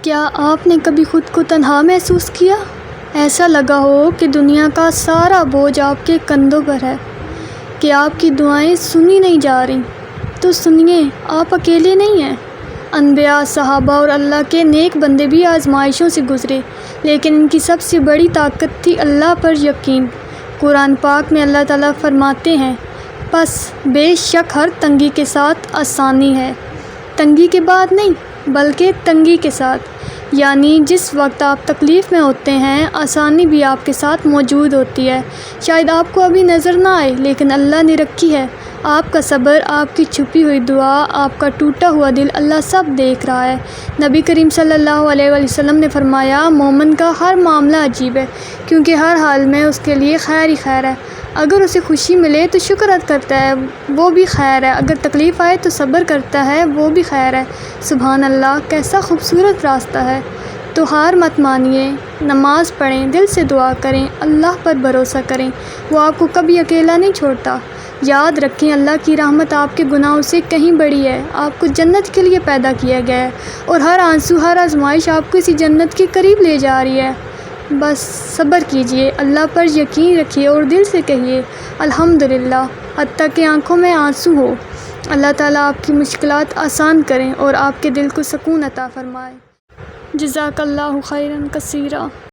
کیا آپ نے کبھی خود کو تنہا محسوس کیا؟ ایسا لگا ہو کہ دنیا کا سارا بوجھ آپ کے کندھوں پر ہے، کہ آپ کی دعائیں سنی نہیں جا رہی؟ تو سنیے، آپ اکیلے نہیں ہیں۔ انبیاء، صحابہ اور اللہ کے نیک بندے بھی آزمائشوں سے گزرے، لیکن ان کی سب سے بڑی طاقت تھی اللہ پر یقین۔ قرآن پاک میں اللہ تعالیٰ فرماتے ہیں، پس بے شک ہر تنگی کے ساتھ آسانی ہے۔ تنگی کے بعد نہیں، بلکہ تنگی کے ساتھ، یعنی جس وقت آپ تکلیف میں ہوتے ہیں، آسانی بھی آپ کے ساتھ موجود ہوتی ہے۔ شاید آپ کو ابھی نظر نہ آئے، لیکن اللہ نے رکھی ہے۔ آپ کا صبر، آپ کی چھپی ہوئی دعا، آپ کا ٹوٹا ہوا دل، اللہ سب دیکھ رہا ہے۔ نبی کریم صلی اللہ علیہ وسلم نے فرمایا، مومن کا ہر معاملہ عجیب ہے، کیونکہ ہر حال میں اس کے لیے خیر ہی خیر ہے۔ اگر اسے خوشی ملے تو شکر ادا کرتا ہے، وہ بھی خیر ہے۔ اگر تکلیف آئے تو صبر کرتا ہے، وہ بھی خیر ہے۔ سبحان اللہ، کیسا خوبصورت راستہ ہے۔ تو ہار مت مانیے، نماز پڑھیں، دل سے دعا کریں، اللہ پر بھروسہ کریں، وہ آپ کو کبھی اکیلا نہیں چھوڑتا۔ یاد رکھیں، اللہ کی رحمت آپ کے گناہوں سے کہیں بڑی ہے۔ آپ کو جنت کے لیے پیدا کیا گیا ہے، اور ہر آنسو، ہر آزمائش آپ کو اسی جنت کے قریب لے جا رہی ہے۔ بس صبر کیجیے، اللہ پر یقین رکھیے اور دل سے کہیے الحمدللہ، حتیٰ کہ آنکھوں میں آنسو ہو۔ اللہ تعالیٰ آپ کی مشکلات آسان کریں اور آپ کے دل کو سکون عطا فرمائے۔ جزاک اللہ خیرا کثیرا۔